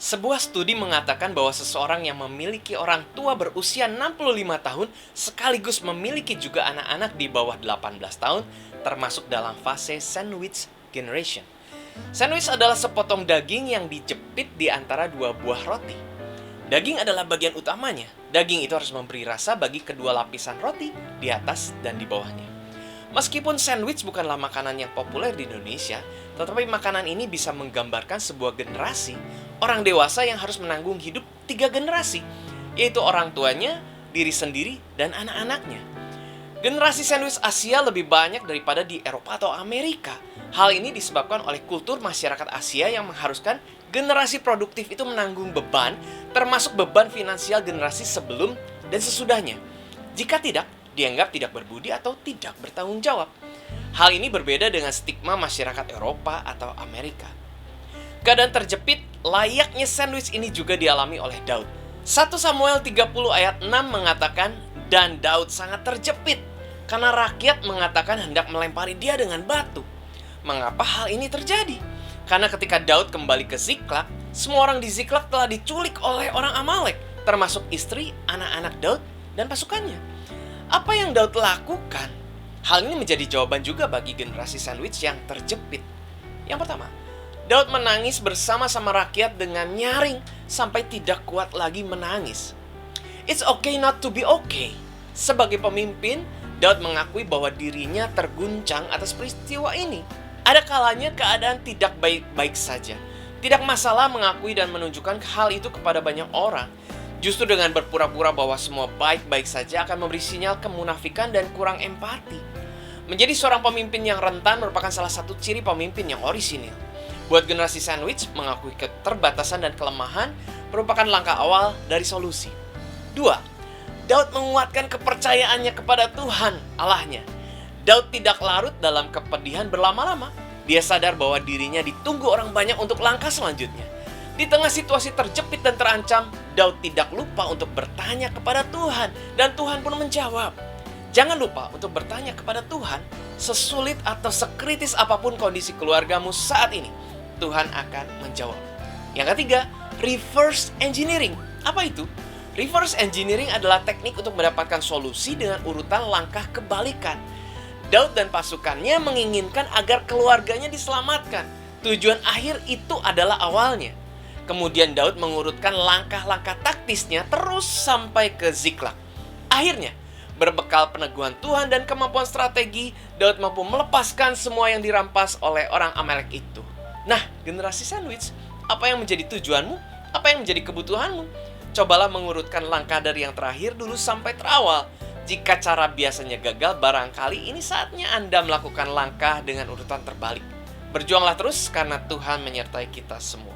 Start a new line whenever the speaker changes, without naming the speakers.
Sebuah studi mengatakan bahwa seseorang yang memiliki orang tua berusia 65 tahun sekaligus memiliki juga anak-anak di bawah 18 tahun termasuk dalam fase sandwich generation. Sandwich adalah sepotong daging yang dijepit di antara dua buah roti. Daging adalah bagian utamanya. Daging itu harus memberi rasa bagi kedua lapisan roti di atas dan di bawahnya. Meskipun sandwich bukanlah makanan yang populer di Indonesia, tetapi makanan ini bisa menggambarkan sebuah generasi orang dewasa yang harus menanggung hidup 3 generasi, yaitu orang tuanya, diri sendiri, dan anak-anaknya. Generasi sandwich Asia lebih banyak daripada di Eropa atau Amerika. Hal ini disebabkan oleh kultur masyarakat Asia yang mengharuskan generasi produktif itu menanggung beban, termasuk beban finansial generasi sebelum dan sesudahnya. Jika tidak, dianggap tidak berbudi atau tidak bertanggung jawab. Hal ini berbeda dengan stigma masyarakat Eropa atau Amerika. Keadaan terjepit layaknya sandwich ini juga dialami oleh Daud. 1 Samuel 30 ayat 6 mengatakan, dan Daud sangat terjepit karena rakyat mengatakan hendak melempari dia dengan batu. Mengapa hal ini terjadi? Karena ketika Daud kembali ke Ziklag, semua orang di Ziklag telah diculik oleh orang Amalek, termasuk istri, anak-anak Daud, dan pasukannya. Apa yang Daud lakukan? Hal ini menjadi jawaban juga bagi generasi sandwich yang terjepit. Yang pertama, Daud menangis bersama-sama rakyat dengan nyaring sampai tidak kuat lagi menangis. It's okay not to be okay. Sebagai pemimpin, Daud mengakui bahwa dirinya terguncang atas peristiwa ini. Ada kalanya keadaan tidak baik-baik saja. Tidak masalah mengakui dan menunjukkan hal itu kepada banyak orang. Justru dengan berpura-pura bahwa semua baik-baik saja akan memberi sinyal kemunafikan dan kurang empati. Menjadi seorang pemimpin yang rentan merupakan salah satu ciri pemimpin yang orisinil. Buat generasi sandwich, mengakui keterbatasan dan kelemahan merupakan langkah awal dari solusi. 2. Daud menguatkan kepercayaannya kepada Tuhan Allahnya. Daud tidak larut dalam kepedihan berlama-lama. Dia sadar bahwa dirinya ditunggu orang banyak untuk langkah selanjutnya. Di tengah situasi terjepit dan terancam, Daud tidak lupa untuk bertanya kepada Tuhan, dan Tuhan pun menjawab. Jangan lupa untuk bertanya kepada Tuhan, sesulit atau sekritis apapun kondisi keluargamu saat ini, Tuhan akan menjawab. Yang ketiga, reverse engineering. Apa itu? Reverse engineering adalah teknik untuk mendapatkan solusi dengan urutan langkah kebalikan. Daud dan pasukannya menginginkan agar keluarganya diselamatkan. Tujuan akhir itu adalah awalnya. Kemudian Daud mengurutkan langkah-langkah taktisnya terus sampai ke Ziklag. Akhirnya, berbekal peneguhan Tuhan dan kemampuan strategi, Daud mampu melepaskan semua yang dirampas oleh orang Amalek itu. Nah, generasi sandwich, apa yang menjadi tujuanmu? Apa yang menjadi kebutuhanmu? Cobalah mengurutkan langkah dari yang terakhir dulu sampai terawal. Jika cara biasanya gagal, barangkali ini saatnya Anda melakukan langkah dengan urutan terbalik. Berjuanglah terus karena Tuhan menyertai kita semua.